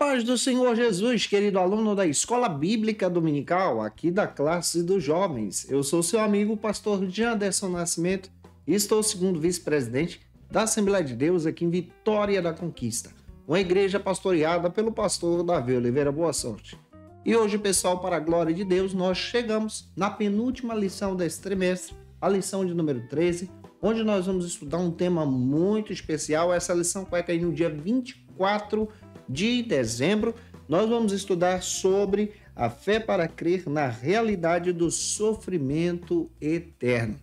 Paz do Senhor Jesus, querido aluno da Escola Bíblica Dominical, aqui da classe dos jovens. Eu sou seu amigo, pastor Janderson Nascimento, e estou segundo vice-presidente da Assembleia de Deus aqui em Vitória da Conquista, uma igreja pastoreada pelo pastor Davi Oliveira Boa Sorte. E hoje, pessoal, para a glória de Deus, nós chegamos na penúltima lição desse trimestre, a lição de número 13, onde nós vamos estudar um tema muito especial. Essa lição vai cair no dia 24 de dezembro. Nós vamos estudar sobre a fé para crer na realidade do sofrimento eterno.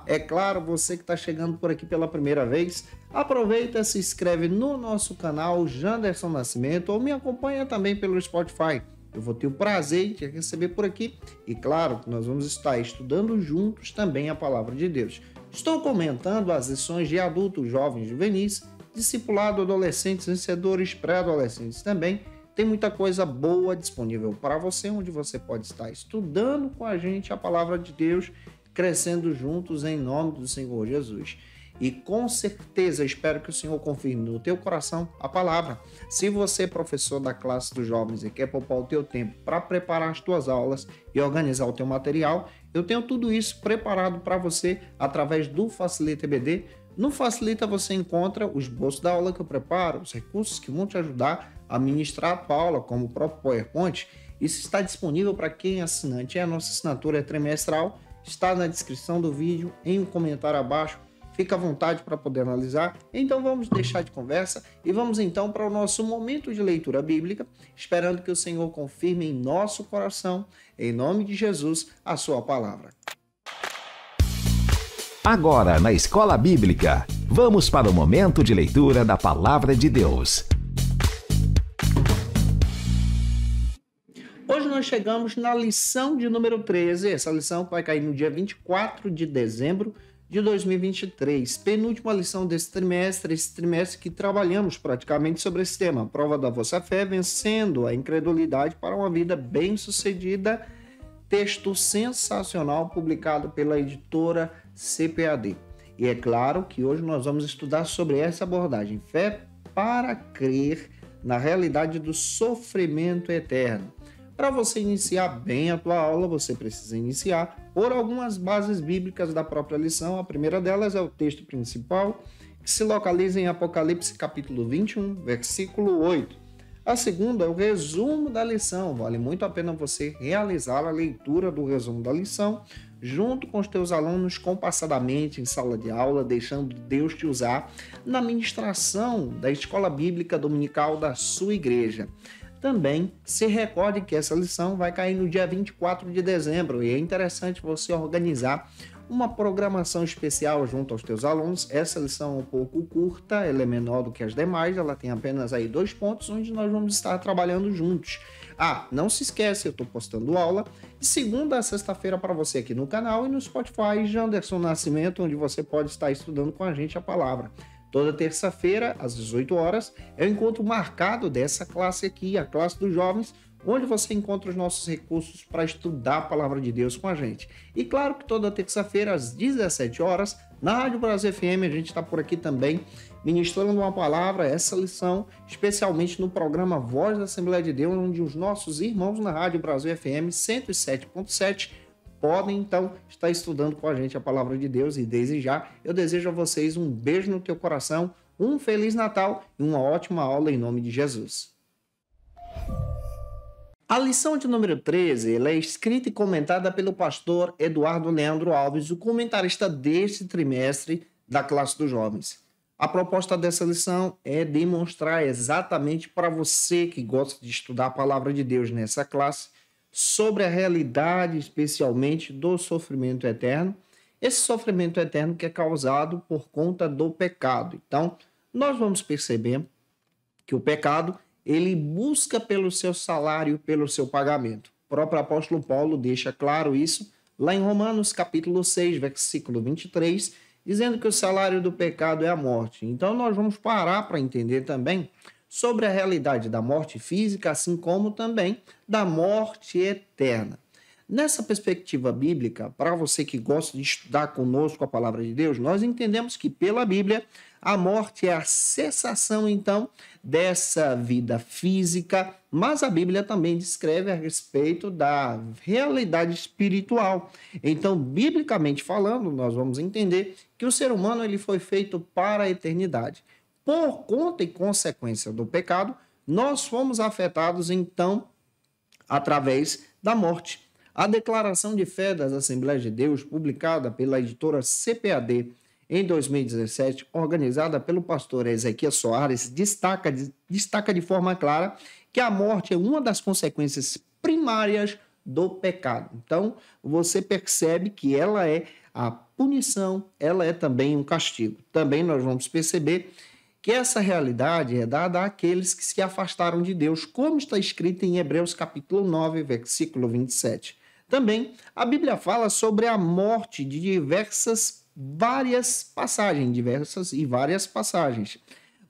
É claro, você que está chegando por aqui pela primeira vez, aproveita, se inscreve no nosso canal Janderson Nascimento ou me acompanha também pelo Spotify. Eu vou ter o prazer de receber por aqui e claro, nós vamos estar estudando juntos também a Palavra de Deus. Estou comentando as lições de adultos, jovens, juvenis, discipulado, adolescentes, vencedores, pré-adolescentes também. Tem muita coisa boa disponível para você, onde você pode estar estudando com a gente a Palavra de Deus, crescendo juntos em nome do Senhor Jesus. E com certeza, espero que o Senhor confirme no teu coração a palavra. Se você é professor da classe dos jovens e quer poupar o teu tempo para preparar as tuas aulas e organizar o teu material, eu tenho tudo isso preparado para você através do Facilita EBD. No Facilita você encontra os esboço da aula que eu preparo, os recursos que vão te ajudar a ministrar a tua aula, como o próprio PowerPoint. Isso está disponível para quem é assinante. A nossa assinatura é trimestral, está na descrição do vídeo, em um comentário abaixo. Fica à vontade para poder analisar. Então vamos deixar de conversa e vamos então para o nosso momento de leitura bíblica, esperando que o Senhor confirme em nosso coração, em nome de Jesus, a sua palavra. Agora, na Escola Bíblica, vamos para o momento de leitura da Palavra de Deus. Hoje nós chegamos na lição de número 13, essa lição vai cair no dia 24 de dezembro de 2023, penúltima lição desse trimestre, esse trimestre que trabalhamos praticamente sobre esse tema, prova da vossa fé, vencendo a incredulidade para uma vida bem-sucedida, texto sensacional publicado pela editora CPAD. E é claro que hoje nós vamos estudar sobre essa abordagem, fé para crer na realidade do sofrimento eterno. Para você iniciar bem a tua aula, você precisa iniciar por algumas bases bíblicas da própria lição. A primeira delas é o texto principal, que se localiza em Apocalipse capítulo 21, versículo 8. A segunda é o resumo da lição. Vale muito a pena você realizar a leitura do resumo da lição junto com os teus alunos compassadamente em sala de aula, deixando Deus te usar na ministração da escola bíblica dominical da sua igreja. Também se recorde que essa lição vai cair no dia 24 de dezembro e é interessante você organizar uma programação especial junto aos teus alunos. Essa lição é um pouco curta, ela é menor do que as demais, ela tem apenas aí 2 pontos onde nós vamos estar trabalhando juntos. Não se esquece, eu estou postando aula de segunda a sexta-feira para você aqui no canal e no Spotify Janderson Nascimento, onde você pode estar estudando com a gente a palavra. Toda terça-feira, às 18 horas, é o encontro marcado dessa classe aqui, a classe dos jovens, onde você encontra os nossos recursos para estudar a Palavra de Deus com a gente. E claro que toda terça-feira, às 17 horas, na Rádio Brasil FM, a gente está por aqui também, ministrando uma palavra, essa lição, especialmente no programa Voz da Assembleia de Deus, onde os nossos irmãos na Rádio Brasil FM 107.7 podem, então, estar estudando com a gente a Palavra de Deus. E desde já, eu desejo a vocês um beijo no teu coração, um Feliz Natal e uma ótima aula em nome de Jesus. A lição de número 13, ela é escrita e comentada pelo pastor Eduardo Leandro Alves, o comentarista deste trimestre da classe dos jovens. A proposta dessa lição é demonstrar exatamente para você que gosta de estudar a Palavra de Deus nessa classe, sobre a realidade, especialmente, do sofrimento eterno. Esse sofrimento eterno que é causado por conta do pecado. Então, nós vamos perceber que o pecado, ele busca pelo seu salário, pelo seu pagamento. O próprio apóstolo Paulo deixa claro isso lá em Romanos capítulo 6, versículo 23, dizendo que o salário do pecado é a morte. Então, nós vamos parar para entender também sobre a realidade da morte física, assim como também da morte eterna. Nessa perspectiva bíblica, para você que gosta de estudar conosco a palavra de Deus, nós entendemos que pela Bíblia a morte é a cessação, então, dessa vida física, mas a Bíblia também descreve a respeito da realidade espiritual. Então, biblicamente falando, nós vamos entender que o ser humano ele foi feito para a eternidade. Por conta e consequência do pecado, nós fomos afetados, então, através da morte. A Declaração de Fé das Assembleias de Deus, publicada pela editora CPAD em 2017, organizada pelo pastor Ezequiel Soares, destaca de forma clara que a morte é uma das consequências primárias do pecado. Então, você percebe que ela é a punição, ela é também um castigo. Também nós vamos perceber que essa realidade é dada àqueles que se afastaram de Deus, como está escrito em Hebreus capítulo 9, versículo 27. Também a Bíblia fala sobre a morte de várias passagens.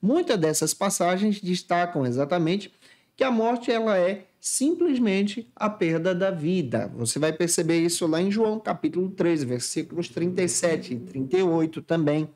Muitas dessas passagens destacam exatamente que a morte ela é simplesmente a perda da vida. Você vai perceber isso lá em João capítulo 13, versículos 37 e 38 também.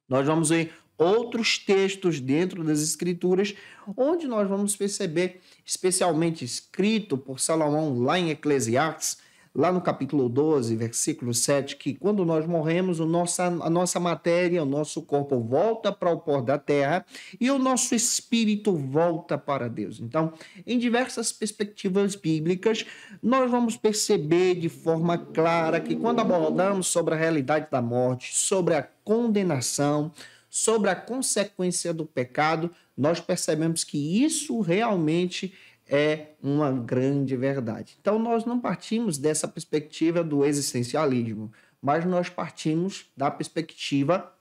Nós vamos ver outros textos dentro das Escrituras, onde nós vamos perceber, especialmente escrito por Salomão lá em Eclesiastes, lá no capítulo 12, versículo 7, que quando nós morremos, a nossa matéria, o nosso corpo volta para o pó da terra e o nosso espírito volta para Deus. Então, em diversas perspectivas bíblicas, nós vamos perceber de forma clara que quando abordamos sobre a realidade da morte, sobre a condenação, sobre a consequência do pecado, nós percebemos que isso realmente é uma grande verdade. Então, nós não partimos dessa perspectiva do existencialismo, mas nós partimos da perspectiva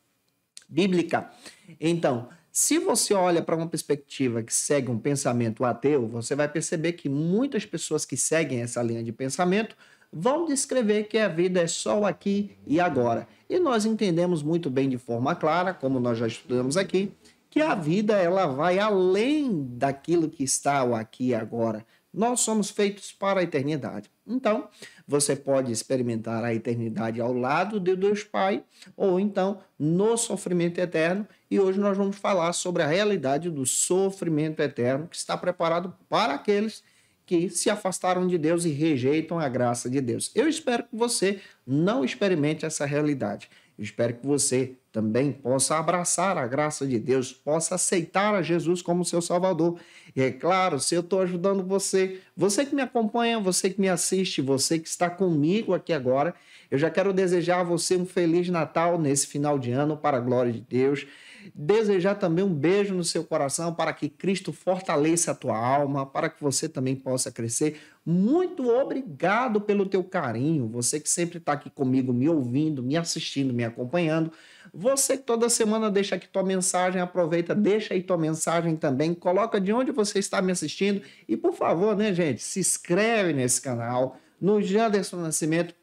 bíblica. Então, se você olha para uma perspectiva que segue um pensamento ateu, você vai perceber que muitas pessoas que seguem essa linha de pensamento vão descrever que a vida é só o aqui e agora. E nós entendemos muito bem de forma clara, como nós já estudamos aqui, que a vida ela vai além daquilo que está o aqui e agora. Nós somos feitos para a eternidade. Então, você pode experimentar a eternidade ao lado de Deus Pai, ou então no sofrimento eterno. E hoje nós vamos falar sobre a realidade do sofrimento eterno, que está preparado para aqueles que se afastaram de Deus e rejeitam a graça de Deus. Eu espero que você não experimente essa realidade. Eu espero que você também possa abraçar a graça de Deus, possa aceitar a Jesus como seu Salvador. E é claro, se eu estou ajudando você, você que me acompanha, você que me assiste, você que está comigo aqui agora, eu já quero desejar a você um Feliz Natal nesse final de ano, para a glória de Deus. Desejar também um beijo no seu coração para que Cristo fortaleça a tua alma, para que você também possa crescer. Muito obrigado pelo teu carinho, você que sempre está aqui comigo, me ouvindo, me assistindo, me acompanhando. Você que toda semana deixa aqui tua mensagem, aproveita, deixa aí tua mensagem também, coloca de onde você está me assistindo e, por favor, né, gente, se inscreve nesse canal, no Janderson Nascimento,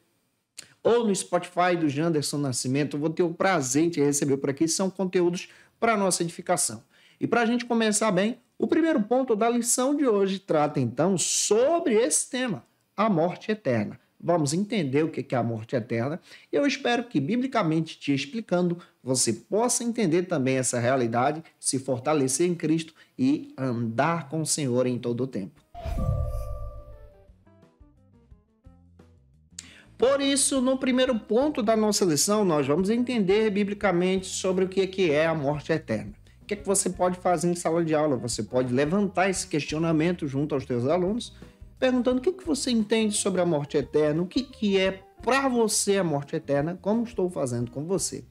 ou no Spotify do Janderson Nascimento. Eu vou ter o prazer de receber por aqui. São conteúdos para nossa edificação. E para a gente começar bem, o primeiro ponto da lição de hoje trata então sobre esse tema, a morte eterna. Vamos entender o que é a morte eterna. Eu espero que, biblicamente te explicando, você possa entender também essa realidade, se fortalecer em Cristo e andar com o Senhor em todo o tempo. Por isso, no primeiro ponto da nossa lição, nós vamos entender biblicamente sobre o que é a morte eterna. O que você pode fazer em sala de aula? Você pode levantar esse questionamento junto aos teus alunos, perguntando o que você entende sobre a morte eterna, o que é para você a morte eterna, como estou fazendo com você.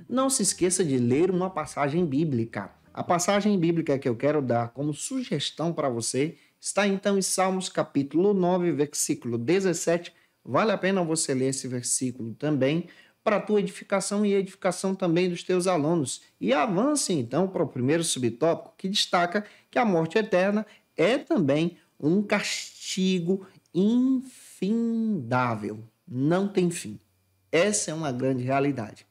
Não se esqueça de ler uma passagem bíblica. A passagem bíblica que eu quero dar como sugestão para você está então em Salmos capítulo 9, versículo 17. Vale a pena você ler esse versículo também para a tua edificação e edificação também dos teus alunos. E avance então para o primeiro subtópico, que destaca que a morte eterna é também um castigo infindável. Não tem fim. Essa é uma grande realidade.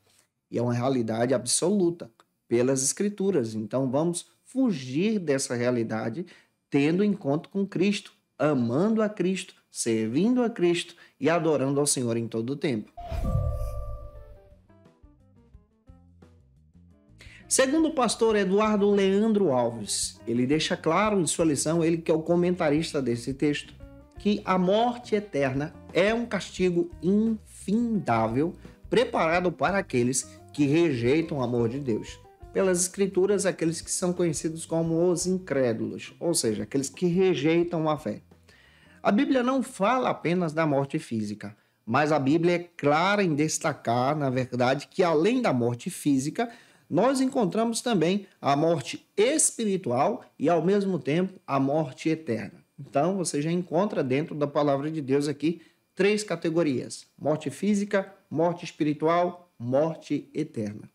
E é uma realidade absoluta pelas Escrituras. Então vamos fugir dessa realidade tendo encontro com Cristo, amando a Cristo, servindo a Cristo e adorando ao Senhor em todo o tempo. Segundo o pastor Eduardo Leandro Alves, ele deixa claro em sua lição, ele que é o comentarista desse texto, que a morte eterna é um castigo infindável preparado para aqueles que rejeitam o amor de Deus. Pelas Escrituras, aqueles que são conhecidos como os incrédulos, ou seja, aqueles que rejeitam a fé. A Bíblia não fala apenas da morte física, mas a Bíblia é clara em destacar, na verdade, que além da morte física, nós encontramos também a morte espiritual e, ao mesmo tempo, a morte eterna. Então, você já encontra dentro da palavra de Deus aqui 3 categorias: morte física, morte espiritual, morte eterna.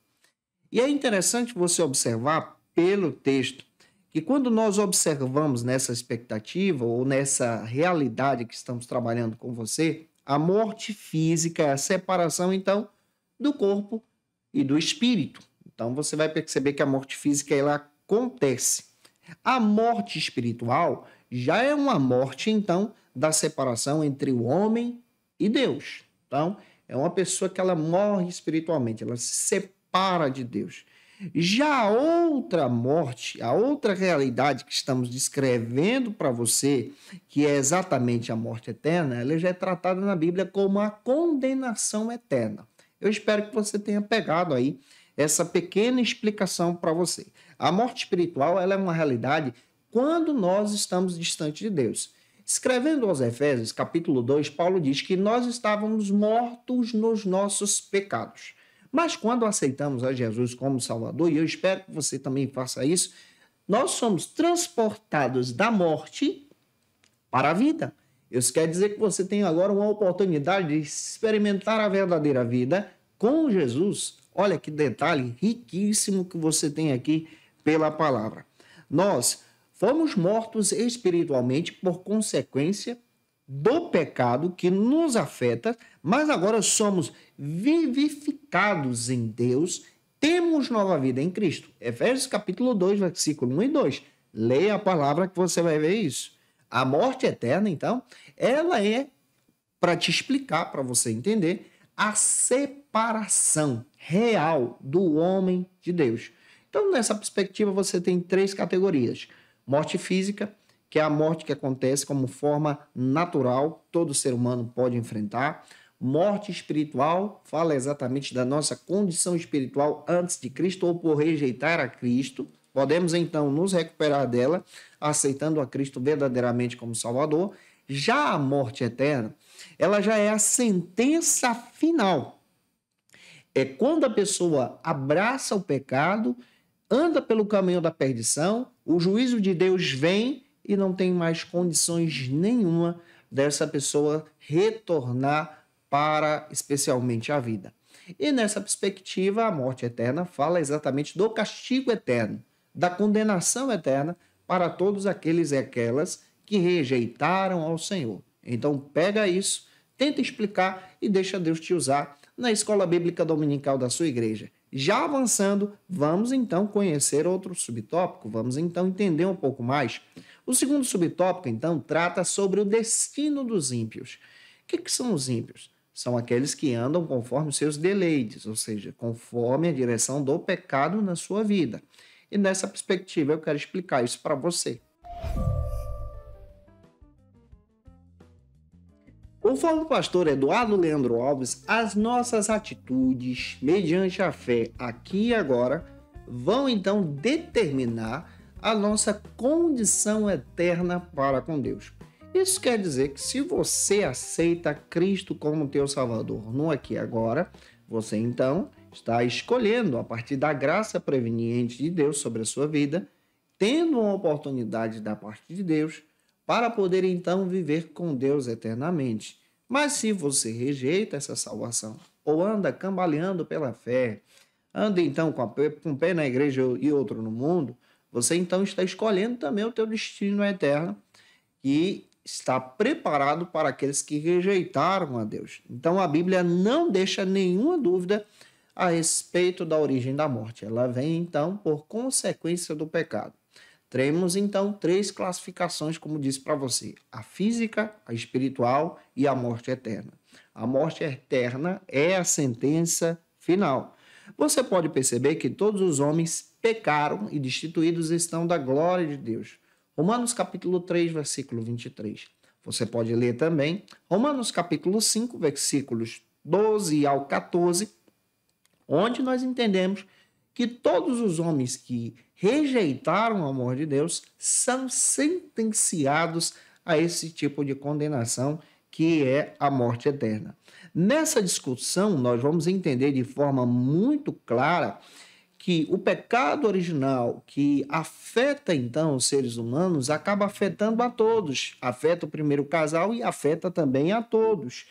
E é interessante você observar pelo texto que quando nós observamos nessa expectativa ou nessa realidade que estamos trabalhando com você, a morte física é a separação, então, do corpo e do espírito. Então, você vai perceber que a morte física ela acontece. A morte espiritual já é uma morte, então, da separação entre o homem e Deus. Então, é uma pessoa que ela morre espiritualmente, ela se separa de Deus. Já a outra morte, a outra realidade que estamos descrevendo para você, que é exatamente a morte eterna, ela já é tratada na Bíblia como a condenação eterna. Eu espero que você tenha pegado aí essa pequena explicação para você. A morte espiritual ela é uma realidade quando nós estamos distante de Deus. Escrevendo aos Efésios, capítulo 2, Paulo diz que nós estávamos mortos nos nossos pecados. Mas quando aceitamos a Jesus como Salvador, e eu espero que você também faça isso, nós somos transportados da morte para a vida. Isso quer dizer que você tem agora uma oportunidade de experimentar a verdadeira vida com Jesus. Olha que detalhe riquíssimo que você tem aqui pela palavra. Nós fomos mortos espiritualmente por consequência do pecado que nos afeta, mas agora somos vivificados em Deus, temos nova vida em Cristo. Efésios capítulo 2, versículo 1 e 2. Leia a palavra que você vai ver isso. A morte eterna, então, ela é, para te explicar, para você entender, a separação real do homem de Deus. Então, nessa perspectiva, você tem 3 categorias. Morte física, que é a morte que acontece como forma natural, todo ser humano pode enfrentar. Morte espiritual, fala exatamente da nossa condição espiritual antes de Cristo ou por rejeitar a Cristo. Podemos, então, nos recuperar dela, aceitando a Cristo verdadeiramente como Salvador. Já a morte eterna, ela já é a sentença final. É quando a pessoa abraça o pecado, anda pelo caminho da perdição, o juízo de Deus vem e não tem mais condições nenhuma dessa pessoa retornar para especialmente a vida. E nessa perspectiva, a morte eterna fala exatamente do castigo eterno, da condenação eterna para todos aqueles e aquelas que rejeitaram ao Senhor. Então pega isso, tenta explicar e deixa Deus te usar na escola bíblica dominical da sua igreja. Já avançando, vamos então conhecer outro subtópico, vamos então entender um pouco mais. O segundo subtópico, então, trata sobre o destino dos ímpios. O que são os ímpios? São aqueles que andam conforme os seus deleites, ou seja, conforme a direção do pecado na sua vida. E nessa perspectiva eu quero explicar isso para você. Conforme o pastor Eduardo Leandro Alves, as nossas atitudes, mediante a fé aqui e agora, vão então determinar a nossa condição eterna para com Deus. Isso quer dizer que se você aceita Cristo como teu Salvador no aqui e agora, você então está escolhendo, a partir da graça preveniente de Deus sobre a sua vida, tendo uma oportunidade da parte de Deus, para poder então viver com Deus eternamente. Mas se você rejeita essa salvação, ou anda cambaleando pela fé, anda então com um pé na igreja e outro no mundo, você então está escolhendo também o teu destino eterno, que está preparado para aqueles que rejeitaram a Deus. Então a Bíblia não deixa nenhuma dúvida a respeito da origem da morte. Ela vem então por consequência do pecado. Teremos então 3 classificações, como disse para você: a física, a espiritual e a morte eterna. A morte eterna é a sentença final. Você pode perceber que todos os homens pecaram e destituídos estão da glória de Deus. Romanos capítulo 3, versículo 23. Você pode ler também Romanos capítulo 5, versículos 12 ao 14, onde nós entendemos que todos os homens que rejeitaram o amor de Deus são sentenciados a esse tipo de condenação, que é a morte eterna. Nessa discussão, nós vamos entender de forma muito clara que o pecado original que afeta então os seres humanos acaba afetando a todos. Afeta o primeiro casal e afeta também a todos.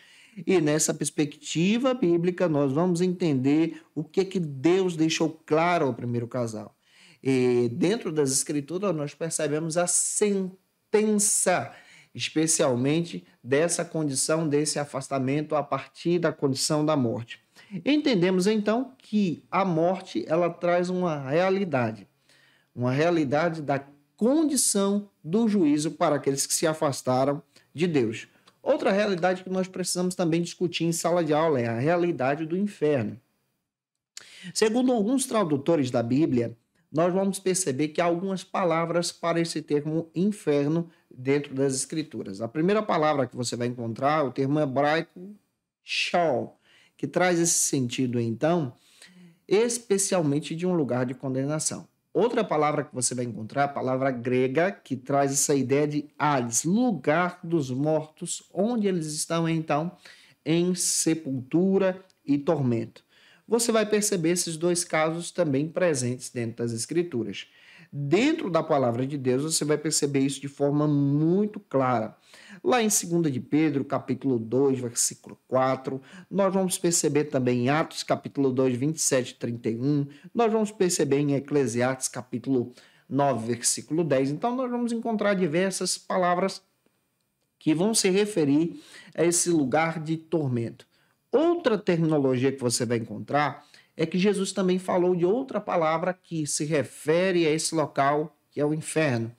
E nessa perspectiva bíblica, nós vamos entender o que Deus deixou claro ao primeiro casal. E dentro das Escrituras, nós percebemos a sentença, especialmente dessa condição, desse afastamento a partir da condição da morte. Entendemos, então, que a morte ela traz uma realidade da condição do juízo para aqueles que se afastaram de Deus. Outra realidade que nós precisamos também discutir em sala de aula é a realidade do inferno. Segundo alguns tradutores da Bíblia, nós vamos perceber que há algumas palavras para esse termo inferno dentro das Escrituras. A primeira palavra que você vai encontrar é o termo hebraico Sheol, que traz esse sentido, então, especialmente de um lugar de condenação. Outra palavra que você vai encontrar é a palavra grega, que traz essa ideia de Hades, lugar dos mortos, onde eles estão, então, em sepultura e tormento. Você vai perceber esses 2 casos também presentes dentro das Escrituras. Dentro da palavra de Deus, você vai perceber isso de forma muito clara. Lá em 2 de Pedro, capítulo 2, versículo 4, nós vamos perceber também em Atos, capítulo 2, 27 e 31, nós vamos perceber em Eclesiastes, capítulo 9, versículo 10. Então, nós vamos encontrar diversas palavras que vão se referir a esse lugar de tormento. Outra terminologia que você vai encontrar é que Jesus também falou de outra palavra que se refere a esse local, que é o inferno,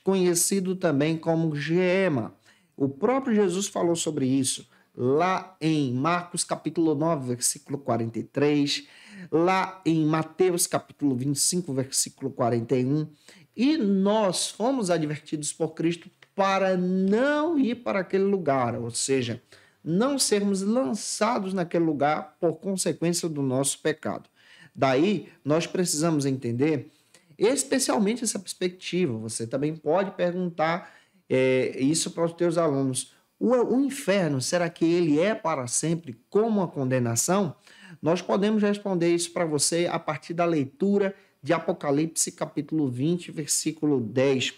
conhecido também como Geema. O próprio Jesus falou sobre isso lá em Marcos capítulo 9, versículo 43, lá em Mateus capítulo 25, versículo 41, e nós fomos advertidos por Cristo para não ir para aquele lugar, ou seja, não sermos lançados naquele lugar por consequência do nosso pecado. Daí, nós precisamos entender especialmente essa perspectiva. Você também pode perguntar isso para os teus alunos. O inferno, será que ele é para sempre como a condenação? Nós podemos responder isso para você a partir da leitura de Apocalipse, capítulo 20, versículo 10,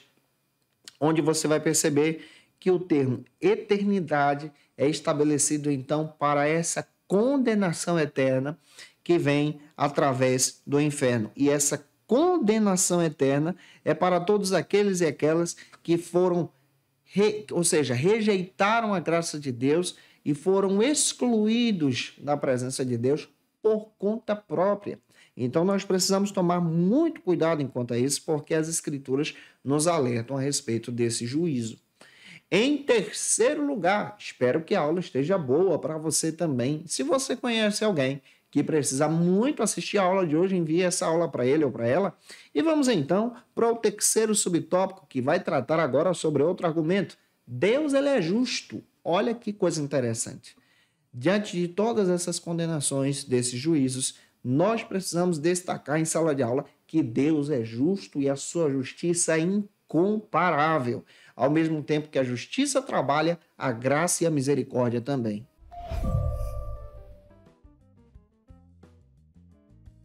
onde você vai perceber que o termo eternidade é estabelecido, então, para essa condenação eterna que vem através do inferno. E essa condenação eterna é para todos aqueles e aquelas que foram, ou seja, rejeitaram a graça de Deus e foram excluídos da presença de Deus por conta própria. Então, nós precisamos tomar muito cuidado enquanto a isso, porque as Escrituras nos alertam a respeito desse juízo. Em terceiro lugar, espero que a aula esteja boa para você também. Se você conhece alguém que precisa muito assistir a aula de hoje, envie essa aula para ele ou para ela. E vamos então para o terceiro subtópico, que vai tratar agora sobre outro argumento. Deus, ele é justo. Olha que coisa interessante. Diante de todas essas condenações, desses juízos, nós precisamos destacar em sala de aula que Deus é justo e a sua justiça é incomparável. Ao mesmo tempo que a justiça trabalha, a graça e a misericórdia também.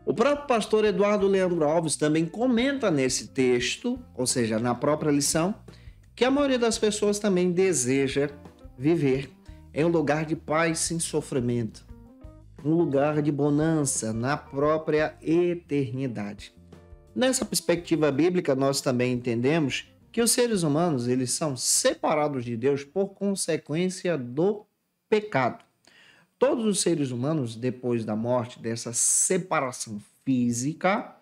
O próprio pastor Eduardo Leandro Alves também comenta nesse texto, ou seja, na própria lição, que a maioria das pessoas também deseja viver em um lugar de paz sem sofrimento, um lugar de bonança na própria eternidade. Nessa perspectiva bíblica, nós também entendemos que os seres humanos eles são separados de Deus por consequência do pecado. Todos os seres humanos, depois da morte, dessa separação física,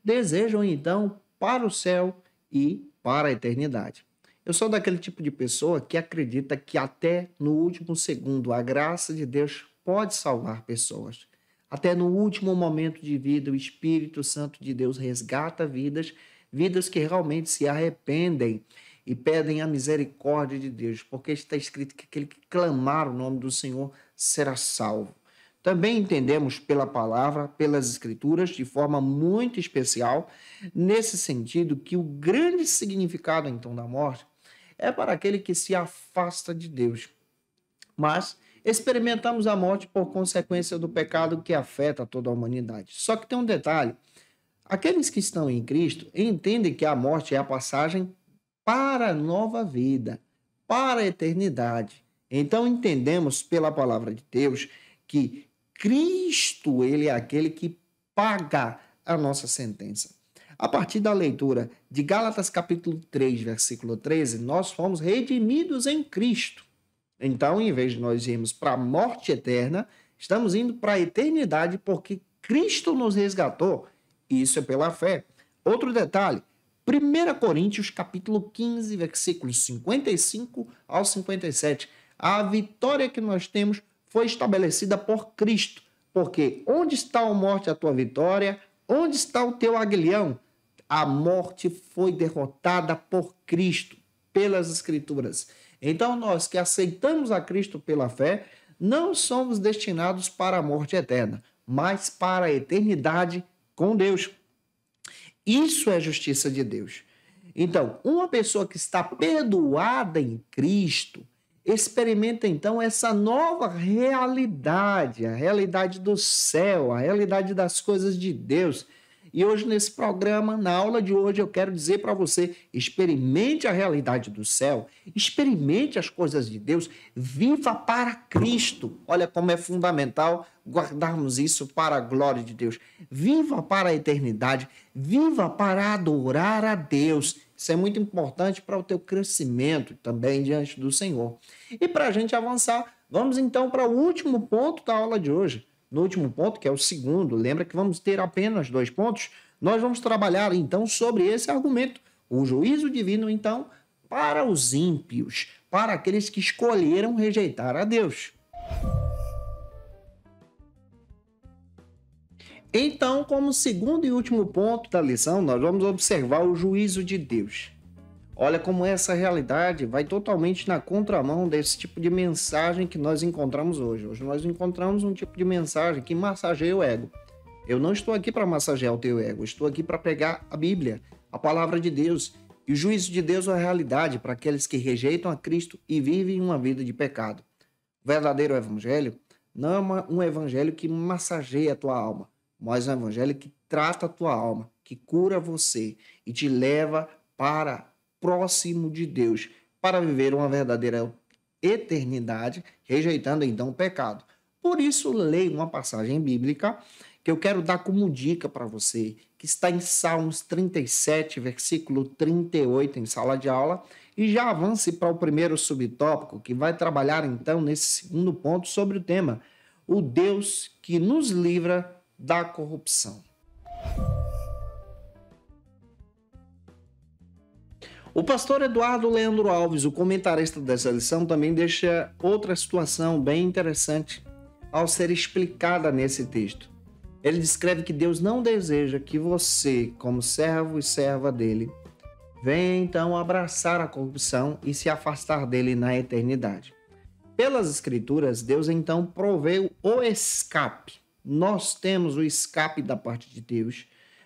desejam então para o céu e para a eternidade. Eu sou daquele tipo de pessoa que acredita que até no último segundo a graça de Deus pode salvar pessoas. Até no último momento de vida, o Espírito Santo de Deus resgata vidas, vidas que realmente se arrependem e pedem a misericórdia de Deus, porque está escrito que aquele que clamar o nome do Senhor será salvo. Também entendemos pela palavra, pelas escrituras, de forma muito especial, nesse sentido que o grande significado então da morte é para aquele que se afasta de Deus. Mas experimentamos a morte por consequência do pecado que afeta toda a humanidade. Só que tem um detalhe: aqueles que estão em Cristo entendem que a morte é a passagem para a nova vida, para a eternidade. Então entendemos pela palavra de Deus que Cristo, ele é aquele que paga a nossa sentença. A partir da leitura de Gálatas capítulo 3, versículo 13, nós fomos redimidos em Cristo. Então, em vez de nós irmos para a morte eterna, estamos indo para a eternidade porque Cristo nos resgatou. Isso é pela fé. Outro detalhe, 1 Coríntios capítulo 15, versículos 55 ao 57. A vitória que nós temos foi estabelecida por Cristo. Porque onde está a morte, a tua vitória? Onde está o teu aguilhão? A morte foi derrotada por Cristo, pelas Escrituras. Então, nós que aceitamos a Cristo pela fé, não somos destinados para a morte eterna, mas para a eternidade com Deus. Isso é justiça de Deus. Então, uma pessoa que está perdoada em Cristo, experimenta então essa nova realidade, a realidade do céu, a realidade das coisas de Deus. E hoje nesse programa, na aula de hoje, eu quero dizer para você, experimente a realidade do céu, experimente as coisas de Deus, viva para Cristo. Olha como é fundamental guardarmos isso para a glória de Deus. Viva para a eternidade, viva para adorar a Deus. Isso é muito importante para o teu crescimento também diante do Senhor. E para a gente avançar, vamos então para o último ponto da aula de hoje. No último ponto, que é o segundo, lembra que vamos ter apenas 2 pontos? Nós vamos trabalhar então sobre esse argumento. O juízo divino, então, para os ímpios, para aqueles que escolheram rejeitar a Deus. Então, como segundo e último ponto da lição, nós vamos observar o juízo de Deus. Olha como essa realidade vai totalmente na contramão desse tipo de mensagem que nós encontramos hoje. Hoje nós encontramos um tipo de mensagem que massageia o ego. Eu não estou aqui para massagear o teu ego, estou aqui para pegar a Bíblia, a palavra de Deus. E o juízo de Deus é a realidade para aqueles que rejeitam a Cristo e vivem uma vida de pecado. O verdadeiro evangelho não é um evangelho que massageia a tua alma, mas é um evangelho que trata a tua alma, que cura você e te leva para próximo de Deus, para viver uma verdadeira eternidade, rejeitando então o pecado. Por isso, leio uma passagem bíblica que eu quero dar como dica para você, que está em Salmos 37, versículo 38, em sala de aula, e já avance para o primeiro subtópico, que vai trabalhar então nesse segundo ponto sobre o tema, o Deus que nos livra da corrupção. O pastor Eduardo Leandro Alves, o comentarista dessa lição, também deixa outra situação bem interessante ao ser explicada nesse texto. Ele descreve que Deus não deseja que você, como servo e serva dele, venha então abraçar a corrupção e se afastar dele na eternidade. Pelas Escrituras, Deus então proveu o escape. Nós temos o escape da parte de Deus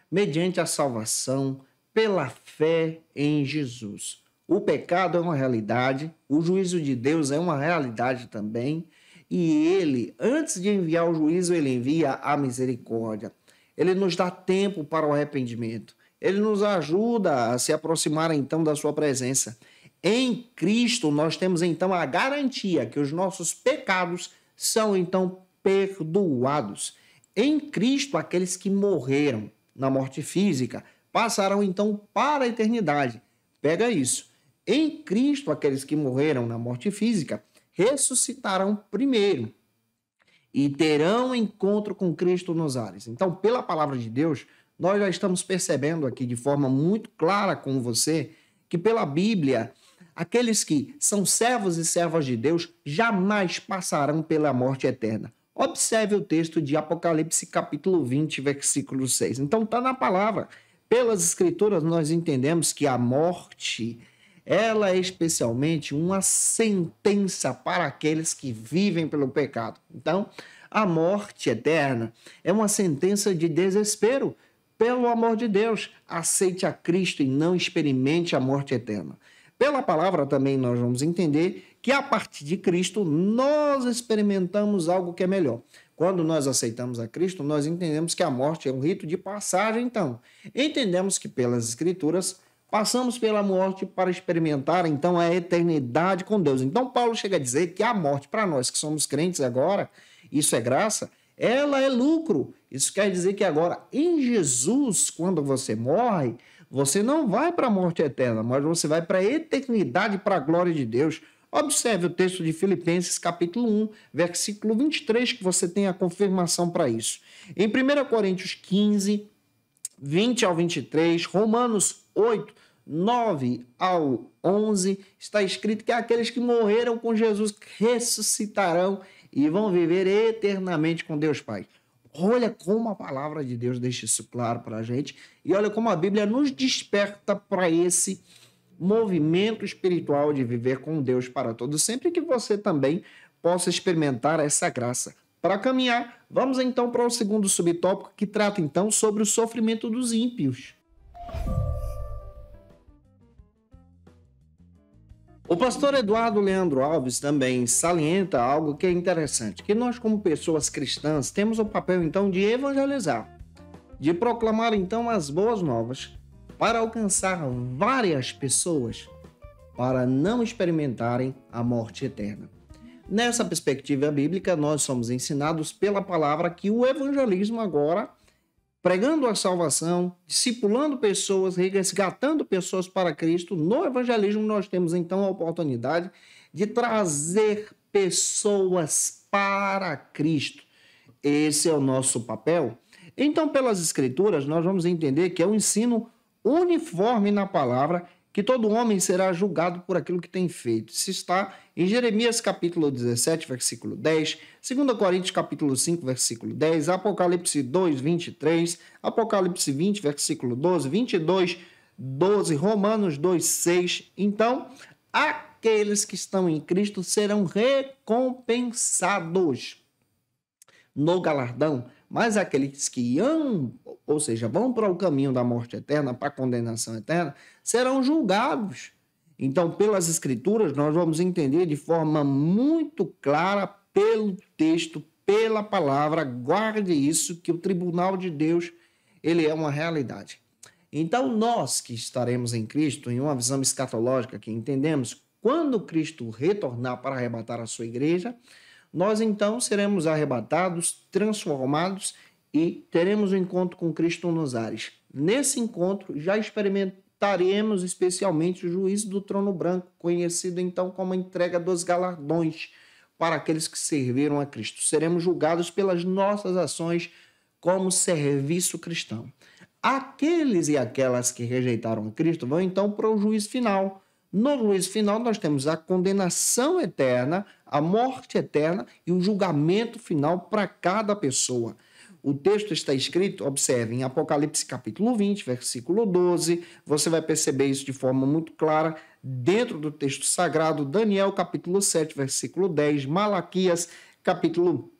mediante a salvação pela fé em Jesus. O pecado é uma realidade, o juízo de Deus é uma realidade também, e ele, antes de enviar o juízo, ele envia a misericórdia. Ele nos dá tempo para o arrependimento. Ele nos ajuda a se aproximar então da sua presença. Em Cristo nós temos então a garantia que os nossos pecados são então perdoados. Em Cristo, aqueles que morreram na morte física passarão então para a eternidade. Pega isso. Em Cristo, aqueles que morreram na morte física ressuscitarão primeiro e terão encontro com Cristo nos ares. Então, pela palavra de Deus, nós já estamos percebendo aqui de forma muito clara com você que pela Bíblia, aqueles que são servos e servas de Deus jamais passarão pela morte eterna. Observe o texto de Apocalipse capítulo 20, versículo 6. Então está na palavra. Pelas escrituras nós entendemos que a morte, ela é especialmente uma sentença para aqueles que vivem pelo pecado. Então, a morte eterna é uma sentença de desespero. Pelo amor de Deus, aceite a Cristo e não experimente a morte eterna. Pela palavra também nós vamos entender que a partir de Cristo nós experimentamos algo que é melhor. Quando nós aceitamos a Cristo, nós entendemos que a morte é um rito de passagem, então. Entendemos que pelas Escrituras passamos pela morte para experimentar, então, a eternidade com Deus. Então, Paulo chega a dizer que a morte, para nós que somos crentes agora, isso é graça, ela é lucro. Isso quer dizer que agora, em Jesus, quando você morre, você não vai para a morte eterna, mas você vai para a eternidade, para a glória de Deus. Observe o texto de Filipenses, capítulo 1, versículo 23, que você tem a confirmação para isso. Em 1 Coríntios 15, 20 ao 23, Romanos 8, 9 ao 11, está escrito que aqueles que morreram com Jesus ressuscitarão e vão viver eternamente com Deus Pai. Olha como a palavra de Deus deixa isso claro para a gente e olha como a Bíblia nos desperta para esse movimento espiritual de viver com Deus para todos, sempre que você também possa experimentar essa graça. Para caminhar, vamos então para o segundo subtópico que trata então sobre o sofrimento dos ímpios. O pastor Eduardo Leandro Alves também salienta algo que é interessante, que nós como pessoas cristãs temos o papel então de evangelizar, de proclamar então as boas novas para alcançar várias pessoas para não experimentarem a morte eterna. Nessa perspectiva bíblica, nós somos ensinados pela palavra que o evangelismo agora, pregando a salvação, discipulando pessoas, resgatando pessoas para Cristo, no evangelismo nós temos então a oportunidade de trazer pessoas para Cristo. Esse é o nosso papel. Então, pelas Escrituras, nós vamos entender que é um ensino uniforme na palavra, que todo homem será julgado por aquilo que tem feito. Isso está em Jeremias capítulo 17, versículo 10, 2 Coríntios capítulo 5, versículo 10, Apocalipse 2, 23, Apocalipse 20, versículo 12, 22, 12, Romanos 2, 6. Então, aqueles que estão em Cristo serão recompensados no galardão, mas aqueles que ou seja, vão para o caminho da morte eterna, para a condenação eterna, serão julgados. Então, pelas Escrituras, nós vamos entender de forma muito clara, pelo texto, pela palavra, guarde isso, que o tribunal de Deus, ele é uma realidade. Então, nós que estaremos em Cristo, em uma visão escatológica que entendemos, quando Cristo retornar para arrebatar a sua igreja, nós então seremos arrebatados, transformados e teremos um encontro com Cristo nos ares. Nesse encontro já experimentaremos especialmente o juízo do trono branco, conhecido então como a entrega dos galardões para aqueles que serviram a Cristo. Seremos julgados pelas nossas ações como serviço cristão. Aqueles e aquelas que rejeitaram a Cristo vão então para o juízo final. No juízo final, nós temos a condenação eterna, a morte eterna e o julgamento final para cada pessoa. O texto está escrito, observe, em Apocalipse capítulo 20, versículo 12. Você vai perceber isso de forma muito clara dentro do texto sagrado. Daniel capítulo 7, versículo 10. Malaquias capítulo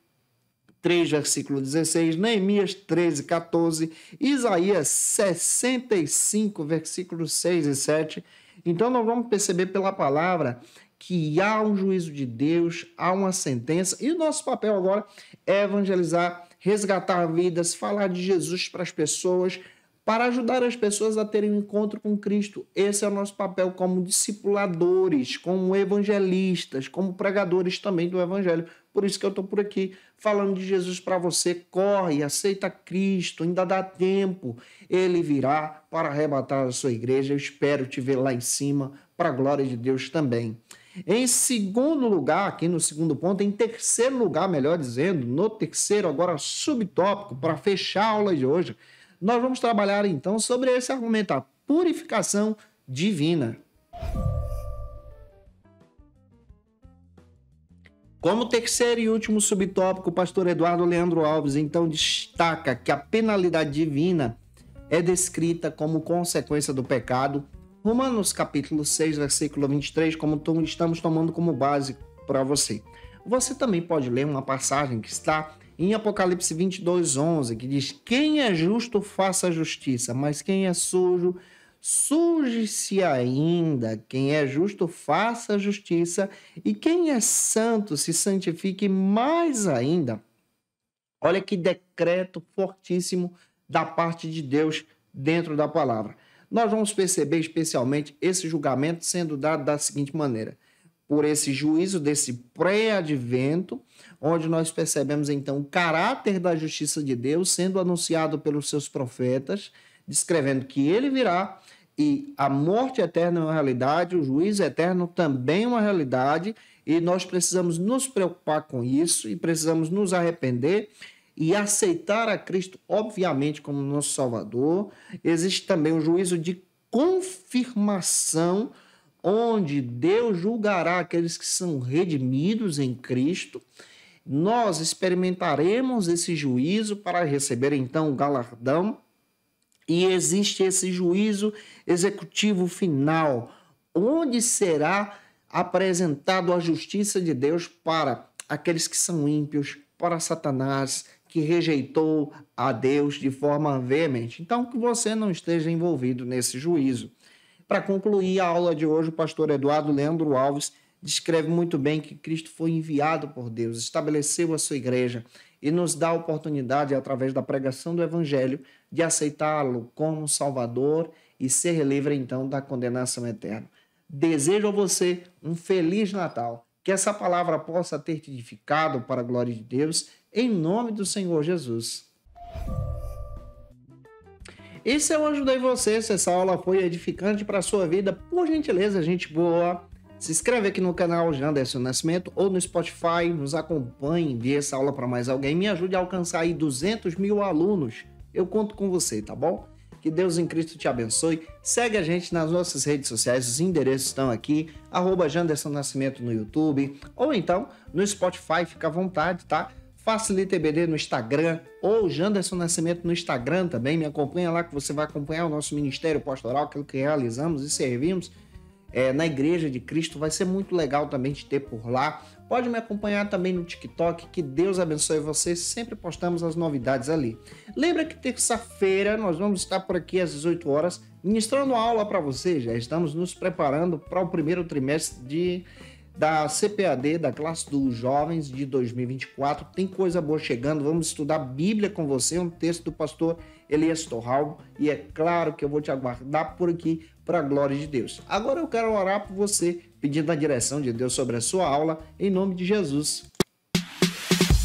3, versículo 16. Neemias 13, 14. Isaías 65, versículos 6 e 7. Então, nós vamos perceber pela palavra que há um juízo de Deus, há uma sentença, e o nosso papel agora é evangelizar, resgatar vidas, falar de Jesus para as pessoas, para ajudar as pessoas a terem um encontro com Cristo. Esse é o nosso papel como discipuladores, como evangelistas, como pregadores também do Evangelho. Por isso que eu estou por aqui falando de Jesus para você. Corre, aceita Cristo, ainda dá tempo. Ele virá para arrebatar a sua igreja. Eu espero te ver lá em cima, para a glória de Deus também. Em segundo lugar, aqui no segundo ponto, em terceiro lugar, melhor dizendo, no terceiro agora subtópico, para fechar a aula de hoje, nós vamos trabalhar então sobre esse argumento, a purificação divina. Como terceiro e último subtópico, o pastor Eduardo Leandro Alves então destaca que a penalidade divina é descrita como consequência do pecado. Romanos capítulo 6, versículo 23, como estamos tomando como base para você. Você também pode ler uma passagem que está em Apocalipse 22, 11, que diz: quem é justo, faça justiça, mas quem é sujo, suje-se ainda. Quem é justo, faça justiça, e quem é santo, se santifique mais ainda. Olha que decreto fortíssimo da parte de Deus dentro da palavra. Nós vamos perceber especialmente esse julgamento sendo dado da seguinte maneira: por esse juízo desse pré-advento, onde nós percebemos então o caráter da justiça de Deus sendo anunciado pelos seus profetas, descrevendo que ele virá e a morte eterna é uma realidade, o juízo eterno também é uma realidade, e nós precisamos nos preocupar com isso e precisamos nos arrepender e aceitar a Cristo, obviamente, como nosso Salvador. Existe também um juízo de confirmação, onde Deus julgará aqueles que são redimidos em Cristo. Nós experimentaremos esse juízo para receber então o galardão. E existe esse juízo executivo final, onde será apresentado a justiça de Deus para aqueles que são ímpios, para Satanás, que rejeitou a Deus de forma veemente. Então, que você não esteja envolvido nesse juízo. Para concluir a aula de hoje, o pastor Eduardo Leandro Alves descreve muito bem que Cristo foi enviado por Deus, estabeleceu a sua igreja e nos dá a oportunidade, através da pregação do Evangelho, de aceitá-lo como Salvador e ser livre, então, da condenação eterna. Desejo a você um Feliz Natal, que essa palavra possa ter te edificado para a glória de Deus, em nome do Senhor Jesus. E se eu ajudei você, se essa aula foi edificante para a sua vida, por gentileza, gente boa, se inscreve aqui no canal Janderson Nascimento ou no Spotify, nos acompanhe, envie essa aula para mais alguém, me ajude a alcançar aí 200 mil alunos. Eu conto com você, tá bom? Que Deus em Cristo te abençoe. Segue a gente nas nossas redes sociais, os endereços estão aqui, @Janderson Nascimento no YouTube, ou então no Spotify, fica à vontade, tá? Facilita EBD no Instagram, ou Janderson Nascimento no Instagram também. Me acompanha lá que você vai acompanhar o nosso ministério pastoral, aquilo que realizamos e servimos na Igreja de Cristo. Vai ser muito legal também te ter por lá. Pode me acompanhar também no TikTok, que Deus abençoe você. Sempre postamos as novidades ali. Lembra que terça-feira nós vamos estar por aqui às 18 horas, ministrando aula para você. Já estamos nos preparando para o primeiro trimestre da CPAD, da classe dos jovens de 2024. Tem coisa boa chegando. Vamos estudar Bíblia com você, um texto do pastor Elias Torral. E é claro que eu vou te aguardar por aqui para a glória de Deus. Agora eu quero orar por você, pedindo a direção de Deus sobre a sua aula, em nome de Jesus.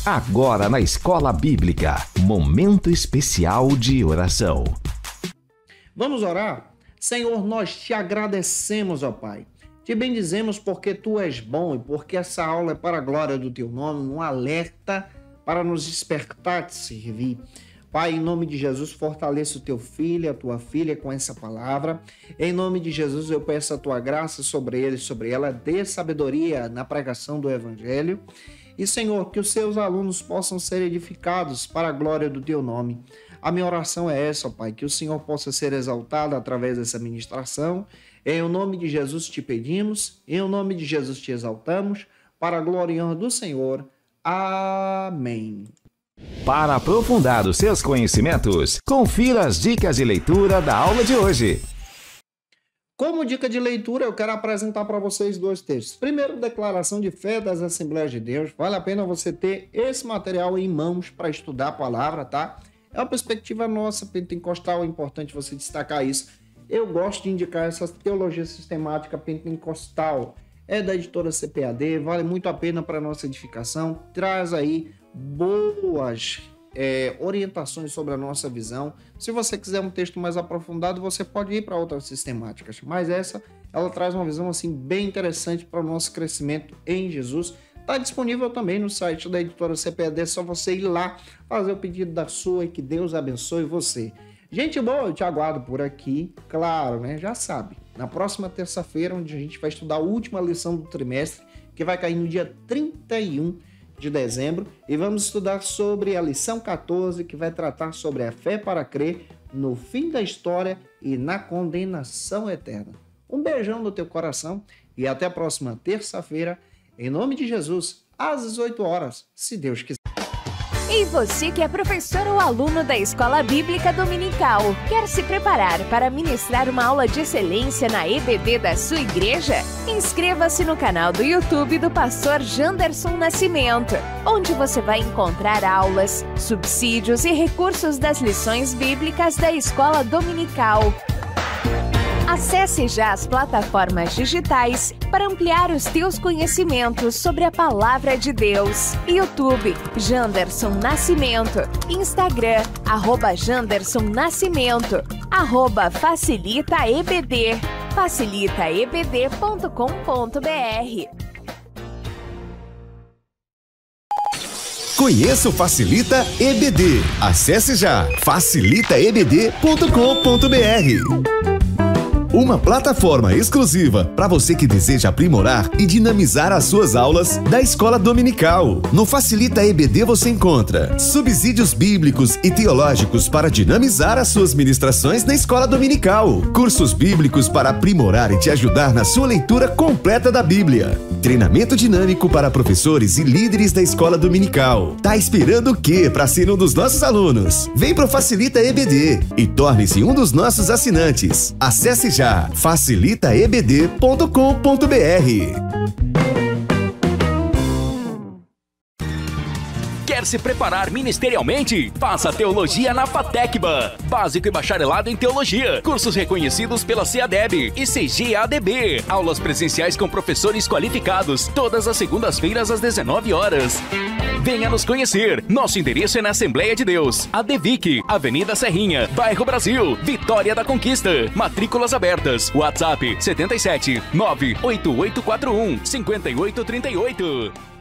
Agora na Escola Bíblica, momento especial de oração. Vamos orar? Senhor, nós te agradecemos, ó Pai. Te bendizemos porque Tu és bom e porque essa aula é para a glória do Teu nome, um alerta para nos despertar a te servir. Pai, em nome de Jesus, fortaleça o Teu filho, a Tua filha com essa palavra. Em nome de Jesus, eu peço a Tua graça sobre ele e sobre ela. Dê sabedoria na pregação do Evangelho. E, Senhor, que os Seus alunos possam ser edificados para a glória do Teu nome. A minha oração é essa, Pai, que o Senhor possa ser exaltado através dessa ministração. Em nome de Jesus te pedimos, em nome de Jesus te exaltamos, para a glória e honra do Senhor. Amém. Para aprofundar os seus conhecimentos, confira as dicas de leitura da aula de hoje. Como dica de leitura, eu quero apresentar para vocês 2 textos. Primeiro, Declaração de Fé das Assembleias de Deus. Vale a pena você ter esse material em mãos para estudar a palavra, tá? É uma perspectiva nossa pentecostal, é importante você destacar isso. Eu gosto de indicar essa teologia sistemática pentecostal. É da editora CPAD, vale muito a pena para a nossa edificação. Traz aí boas orientações sobre a nossa visão. Se você quiser um texto mais aprofundado, você pode ir para outras sistemáticas. Mas ela traz uma visão assim bem interessante para o nosso crescimento em Jesus. Está disponível também no site da editora CPAD. É só você ir lá, fazer o pedido da sua e que Deus abençoe você. Gente boa, eu te aguardo por aqui, claro, né? Já sabe, na próxima terça-feira, onde a gente vai estudar a última lição do trimestre, que vai cair no dia 31 de dezembro, e vamos estudar sobre a lição 14, que vai tratar sobre a fé para crer no fim da história e na condenação eterna. Um beijão no teu coração e até a próxima terça-feira, em nome de Jesus, às 18 horas, se Deus quiser. E você que é professor ou aluno da Escola Bíblica Dominical, quer se preparar para ministrar uma aula de excelência na EBD da sua igreja? Inscreva-se no canal do YouTube do pastor Janderson Nascimento, onde você vai encontrar aulas, subsídios e recursos das lições bíblicas da Escola Dominical. Acesse já as plataformas digitais para ampliar os teus conhecimentos sobre a Palavra de Deus. YouTube, Janderson Nascimento. Instagram, @Janderson Nascimento. @FacilitaEBD. facilitaebd.com.br. Conheça o Facilita EBD. Acesse já facilitaebd.com.br. Uma plataforma exclusiva para você que deseja aprimorar e dinamizar as suas aulas da Escola Dominical. No Facilita EBD você encontra subsídios bíblicos e teológicos para dinamizar as suas ministrações na Escola Dominical, cursos bíblicos para aprimorar e te ajudar na sua leitura completa da Bíblia, treinamento dinâmico para professores e líderes da Escola Dominical. Tá esperando o quê para ser um dos nossos alunos? Vem pro Facilita EBD e torne-se um dos nossos assinantes. Acesse já facilitaebd.com.br. Quer se preparar ministerialmente? Faça Teologia na FATECBA. Básico e bacharelado em Teologia. Cursos reconhecidos pela CEADEB e CGADB. Aulas presenciais com professores qualificados. Todas as segundas-feiras às 19 horas. Venha nos conhecer. Nosso endereço é na Assembleia de Deus, ADVIC, Avenida Serrinha, Bairro Brasil, Vitória da Conquista. Matrículas abertas. WhatsApp 77 98841 5838.